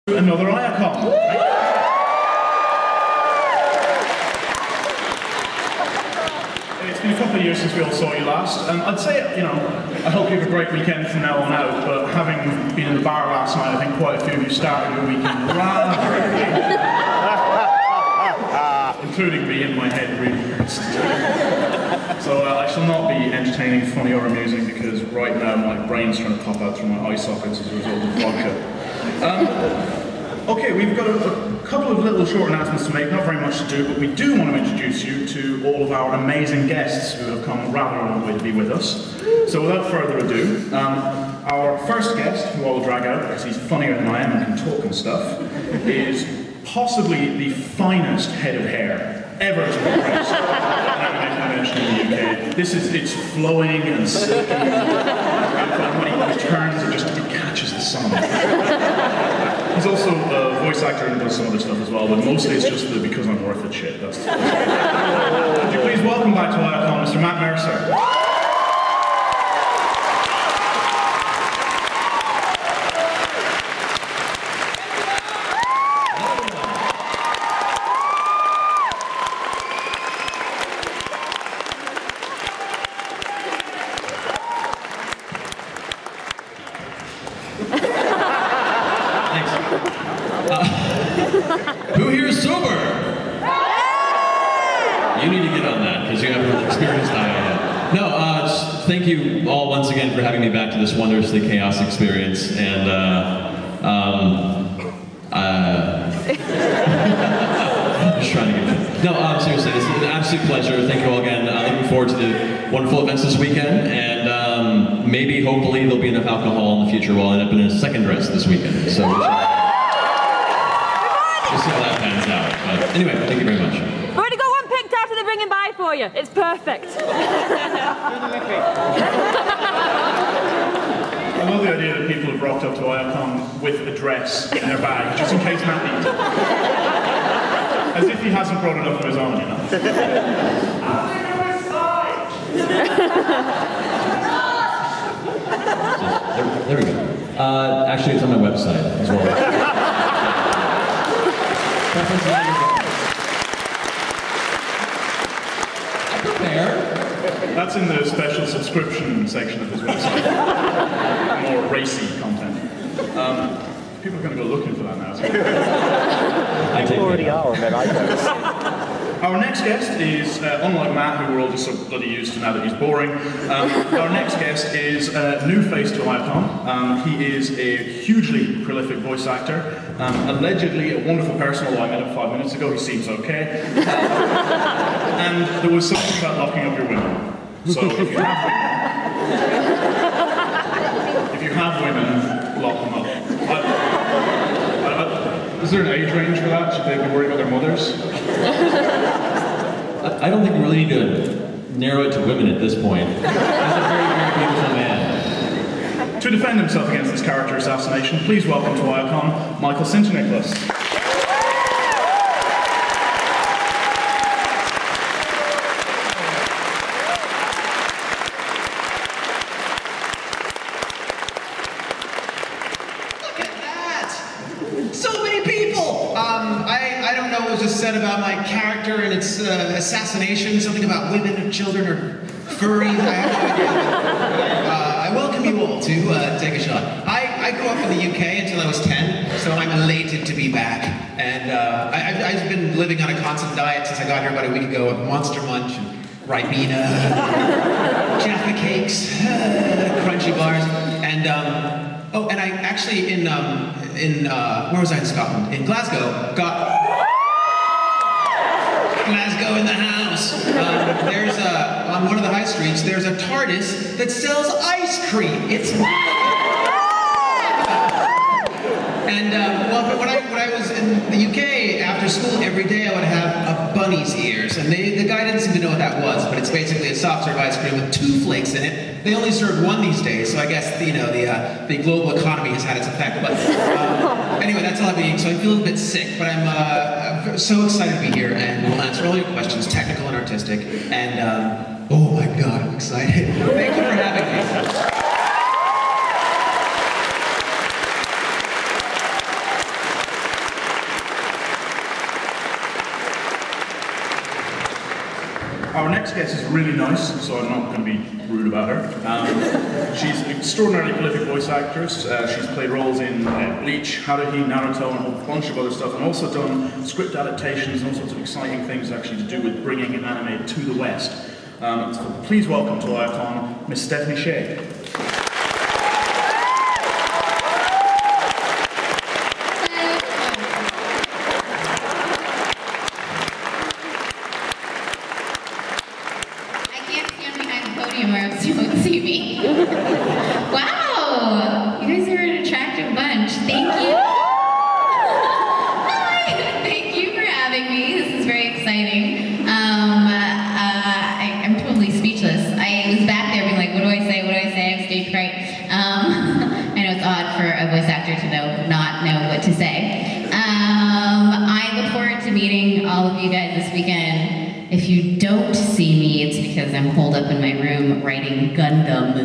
Another Ayacon. It's been a couple of years since we all saw you last. I'd say, you know, I hope you have a great weekend from now on out, but having been in the bar last night, I think quite a few of you started your weekend rather early. Including me, and my head really hurts. So I shall not be entertaining, funny or amusing because right now my brain's trying to pop out through my eye sockets as a result of vodka. Okay, we've got a couple of little short announcements to make, not very much to do, but we do want to introduce you to all of our amazing guests who have come rather a long way to be with us. So without further ado, our first guest, who I will drag out because he's funnier than I am and can talk and stuff, is possibly the finest head of hair ever to be graced an animation convention in the UK. It's flowing and silky, and when he turns, it catches the sun. He's also a voice actor and does some other stuff as well, but mostly it's just the because I'm worth it shit. Would you please welcome back to Ayacon, Mr. Matt Mercer. Who here is sober? You need to get on that because you haven't experienced that yet. No, thank you all once again for having me back to this wondrously chaos experience. And just trying to get it. No, seriously, it's an absolute pleasure. Thank you all again. Looking forward to the wonderful events this weekend, and maybe, hopefully, there'll be enough alcohol in the future. We'll end up in a second dress this weekend. So. We'll see how that pans out. But anyway, thank you very much. We've already got one picked out of the bringing by for you. It's perfect. I love the idea that people have rocked up to Ayacon with a dress in their bag, just in case Matt needs it. As if he hasn't brought enough of his own, you know. There we go. Actually, it's on my website as well. I prepare. That's in the special subscription section of his website. More racy content. People are going to go looking for that now. I already are, man. I don't. Our next guest is, unlike Matt, who we're all just so bloody used to now that he's boring, our next guest is a new face to Ayacon. He is a hugely prolific voice actor, allegedly a wonderful person, although I met him 5 minutes ago, he seems okay. And there was something about locking up your women. So if you have women, lock them up. Is there an age range for that? Should they be worried about their mothers? I don't think we really need to narrow it to women at this point. He's a very, very beautiful man. To defend himself against this character assassination, please welcome to Ayacon, Michael Sinternicholas. Said about my character and its assassination, something about women or children or furries. I have no idea. I welcome you all to take a shot. I grew up in the UK until I was 10, so I'm elated to be back. And I've been living on a constant diet since I got here about a week ago of Monster Munch and Ribena, Jaffa cakes, crunchy bars, and oh, and I actually in where was I in Scotland? In Glasgow, got. Glasgow in the house. There's on one of the high streets, there's a TARDIS that sells ice cream. It's and well, when I was in the UK after school, every day I would have a bunny's ears, and the guy didn't seem to know what that was, but it's basically a soft serve ice cream with 2 flakes in it. They only serve one these days, so I guess you know the global economy has had its effect. But anyway, that's all I've been eating, so I feel a bit sick, but I'm so excited to be here, and we'll answer all your questions, technical and artistic. And oh my God, I'm excited! Thank you for having me. Our next guest is really nice, so I'm not going to be rude about her. She's an extraordinarily prolific voice actress. She's played roles in Bleach, Haruhi, Naruto, and a whole bunch of other stuff, and also done script adaptations and all sorts of exciting things actually to do with bringing anime to the West. So please welcome to Ayacon, Miss Stephanie Shea. Wow! You guys are an attractive bunch. Thank you. Hi! Thank you for having me. This is very exciting. I'm totally speechless. I was back there being like, what do I say? What do I say? I have stage fright. I know it's odd for a voice actor to not know what to say. I look forward to meeting all of you guys this weekend. If you don't see me, it's because I'm holed up in my room writing Gundam.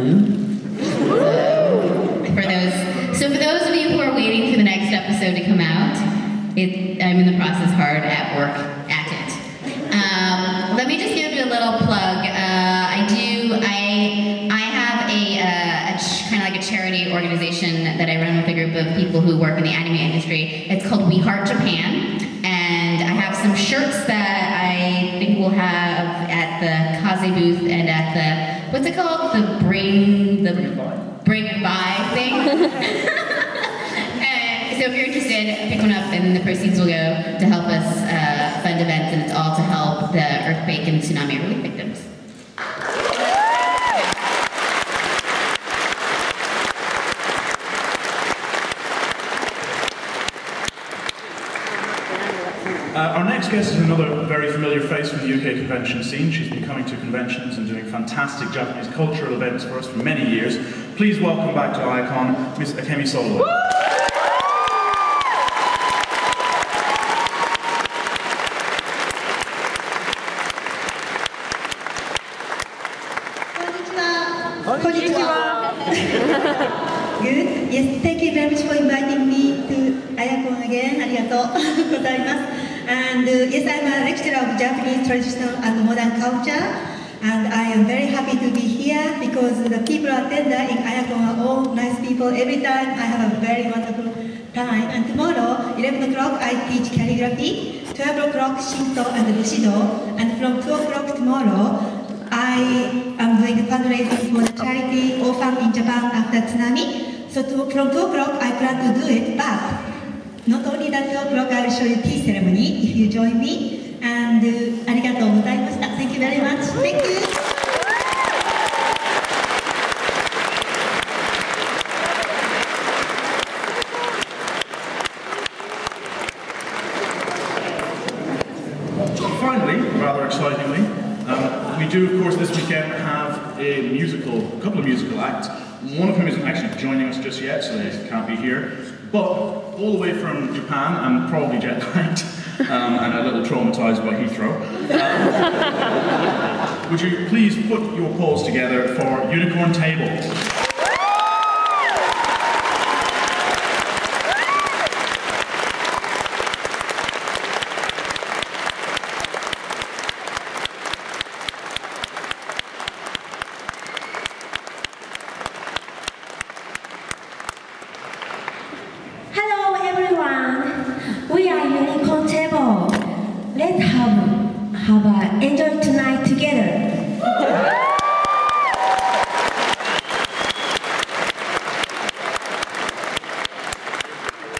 So for those of you who are waiting for the next episode to come out, I'm in the process hard at work at it. Let me just give you a little plug. I have a kind of like a charity organization that I run with a group of people who work in the anime industry. It's called We Heart Japan, and I have some shirts that I think we'll have at the Kaze booth and at the, what's it called? The Bring By thing. And so if you're interested, pick one up and the proceeds will go to help us fund events, and it's all to help the earthquake and tsunami relief victims. Our next guest is another very familiar face from the UK convention scene. She's been coming to conventions and doing fantastic Japanese cultural events for us for many years. Please welcome back to Ayacon, Miss Akemi Soloway. Good. Yes, thank you very much for inviting me to Ayacon again. ありがとうございます。And yes, I'm a lecturer of Japanese traditional and modern culture, and I am very happy to be here because the people attending in Ayacon are all nice people. Every time I have a very wonderful time. And tomorrow, 11 o'clock, I teach calligraphy. 12 o'clock, Shinto and Bushido, and from 2 o'clock tomorrow, I am doing a fundraising for the charity Orphan in Japan after tsunami. So from 2 o'clock, I plan to do it, but not only that 2 o'clock, I will show you tea ceremony if you join me. And ありがとうございました。Thank you very much. Thank you. Finally, rather excitingly, we do, of course, this weekend have a couple of musical acts, one of whom isn't actually joining us just yet, so they can't be here, but all the way from Japan, and probably jet-lagged, and a little traumatized by Heathrow. Would you please put your paws together for Unicorn Table? Hello everyone. We are Unicorn Table. Let's have a enjoy tonight together.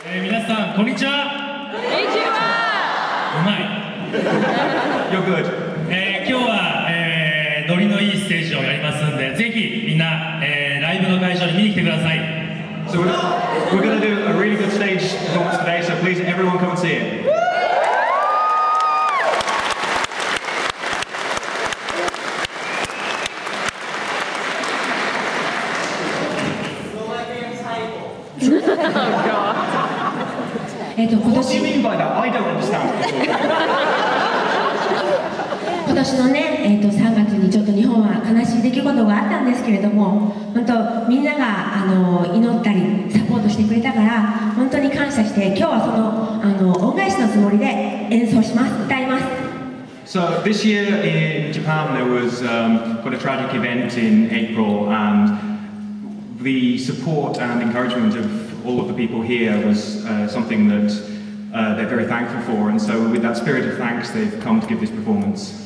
皆さんこんにちは。こんにちは。うまい。You're good. 今日は、ノリのいいステージをやりますんで、ぜひみんな、ライブの会場に見に来てください。So we're going to do a really good stage performance today, so please everyone come and see it. What do you mean by that? I don't understand what you're talking about. 今年のね、3月にちょっと日本は悲しい出来事があったんですけれども、本当みんなが祈ったりサポートしてくれたから本当に感謝して、今日はその恩返しのつもりで演奏します、歌います。So this year in Japan there was quite a tragic event in April, and the support and encouragement of all of the people here was something that they're very thankful for, and so with that spirit of thanks they've come to give this performance.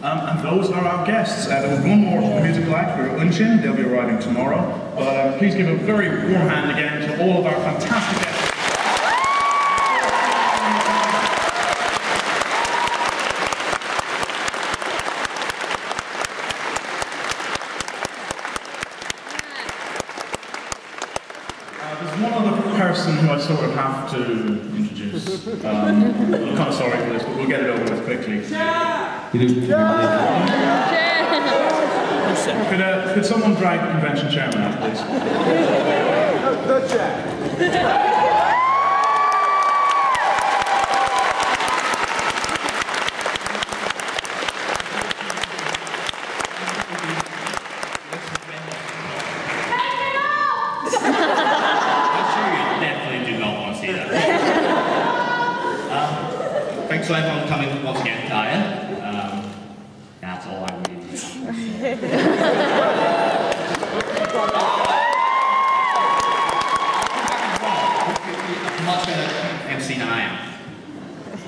And those are our guests. There was one more musical act, we were Unshin, they'll be arriving tomorrow. But please give a very warm hand again to all of our fantastic guests. There's one other person who I sort of have to introduce. I'm kind of sorry for this, but we'll get it over with quickly. Could someone drag the convention chairman out, please? The chair. Thanks to everyone for coming once again, Daya. That's all I really need. Much better MC than I am.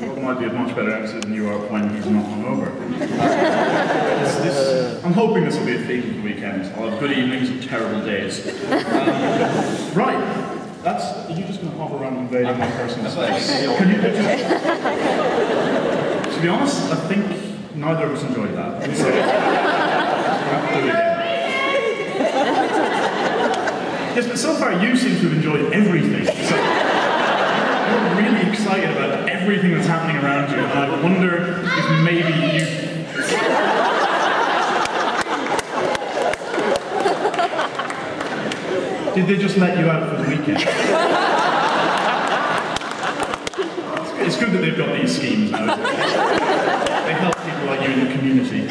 Rob might be a much better MC than you are when he's not hungover. I'm hoping this will be a theme of the weekend. I'll have good evenings and terrible days. Right. Are you just going to hop around invading my personal space? Can you just... To be honest, I think neither of us enjoyed that. So, we'll have to do it again. Yes, but so far you seem to have enjoyed everything. So, you're really excited about everything that's happening around you, and I wonder if maybe you... Did they just let you out for the weekend? It's good that they've got these schemes now. They help people like you in the community.